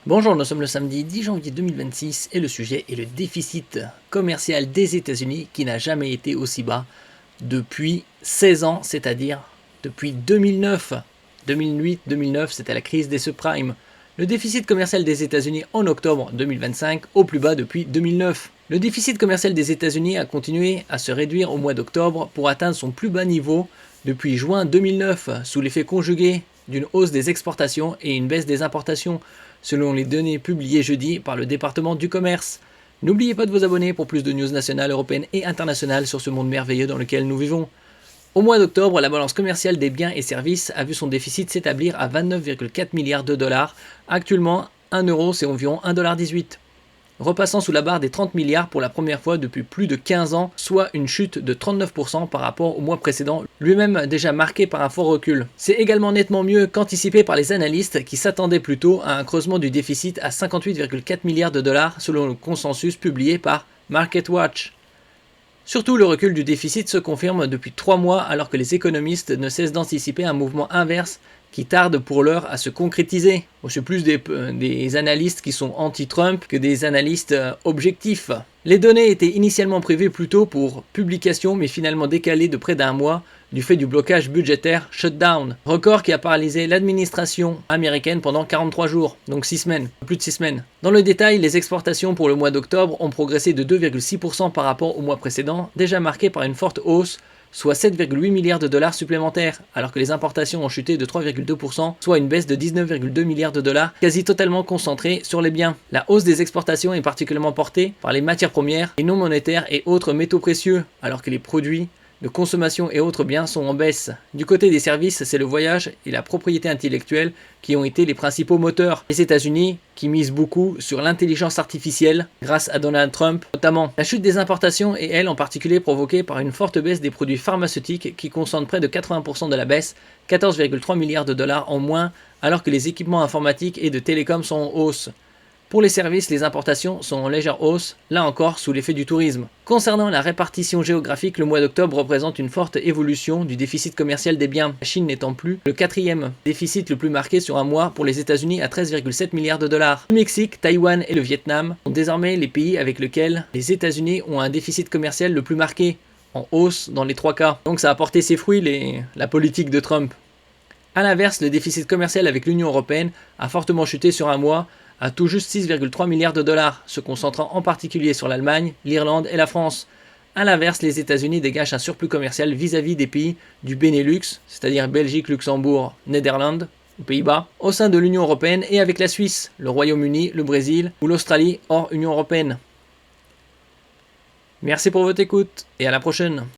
Bonjour, nous sommes le samedi 10 janvier 2026 et le sujet est le déficit commercial des États-Unis qui n'a jamais été aussi bas depuis 16 ans, c'est-à-dire depuis 2009. 2008-2009, c'était la crise des subprimes. Le déficit commercial des États-Unis en octobre 2025 au plus bas depuis 2009. Le déficit commercial des États-Unis a continué à se réduire au mois d'octobre pour atteindre son plus bas niveau depuis juin 2009 sous l'effet conjugué d'une hausse des exportations et une baisse des importations, selon les données publiées jeudi par le département du commerce. N'oubliez pas de vous abonner pour plus de news nationales, européennes et internationales sur ce monde merveilleux dans lequel nous vivons. Au mois d'octobre, la balance commerciale des biens et services a vu son déficit s'établir à 29,4 milliards de dollars. Actuellement, 1 euro c'est environ 1,18 $. Repassant sous la barre des 30 milliards pour la première fois depuis plus de 15 ans, soit une chute de 39% par rapport au mois précédent, lui-même déjà marqué par un fort recul. C'est également nettement mieux qu'anticipé par les analystes qui s'attendaient plutôt à un creusement du déficit à 58,4 milliards de dollars selon le consensus publié par MarketWatch. Surtout, le recul du déficit se confirme depuis 3 mois alors que les économistes ne cessent d'anticiper un mouvement inverse qui tarde pour l'heure à se concrétiser. C'est plus des analystes qui sont anti-Trump que des analystes objectifs. Les données étaient initialement prévues plus tôt pour publication mais finalement décalées de près d'un mois du fait du blocage budgétaire shutdown, record qui a paralysé l'administration américaine pendant 43 jours, donc 6 semaines, plus de 6 semaines. Dans le détail, les exportations pour le mois d'octobre ont progressé de 2,6% par rapport au mois précédent, déjà marqué par une forte hausse, soit 7,8 milliards de dollars supplémentaires, alors que les importations ont chuté de 3,2%, soit une baisse de 19,2 milliards de dollars, quasi totalement concentrée sur les biens. La hausse des exportations est particulièrement portée par les matières premières et non monétaires et autres métaux précieux, alors que les produits de consommation et autres biens sont en baisse. Du côté des services, c'est le voyage et la propriété intellectuelle qui ont été les principaux moteurs. Les États-Unis qui misent beaucoup sur l'intelligence artificielle grâce à Donald Trump notamment. La chute des importations est elle en particulier provoquée par une forte baisse des produits pharmaceutiques qui concentrent près de 80% de la baisse, 14,3 milliards de dollars en moins, alors que les équipements informatiques et de télécom sont en hausse. Pour les services, les importations sont en légère hausse, là encore sous l'effet du tourisme. Concernant la répartition géographique, le mois d'octobre représente une forte évolution du déficit commercial des biens, la Chine n'étant plus le quatrième déficit le plus marqué sur un mois pour les États-Unis à 13,7 milliards de dollars. Le Mexique, Taïwan et le Vietnam sont désormais les pays avec lesquels les États-Unis ont un déficit commercial le plus marqué, en hausse dans les 3 cas. Donc ça a porté ses fruits la politique de Trump. A l'inverse, le déficit commercial avec l'Union européenne a fortement chuté sur un mois, à tout juste 6,3 milliards de dollars, se concentrant en particulier sur l'Allemagne, l'Irlande et la France. A l'inverse, les États-Unis dégagent un surplus commercial vis-à-vis des pays du Benelux, c'est-à-dire Belgique, Luxembourg, Néderlande, aux Pays-Bas, au sein de l'Union européenne et avec la Suisse, le Royaume-Uni, le Brésil ou l'Australie hors Union européenne. Merci pour votre écoute et à la prochaine.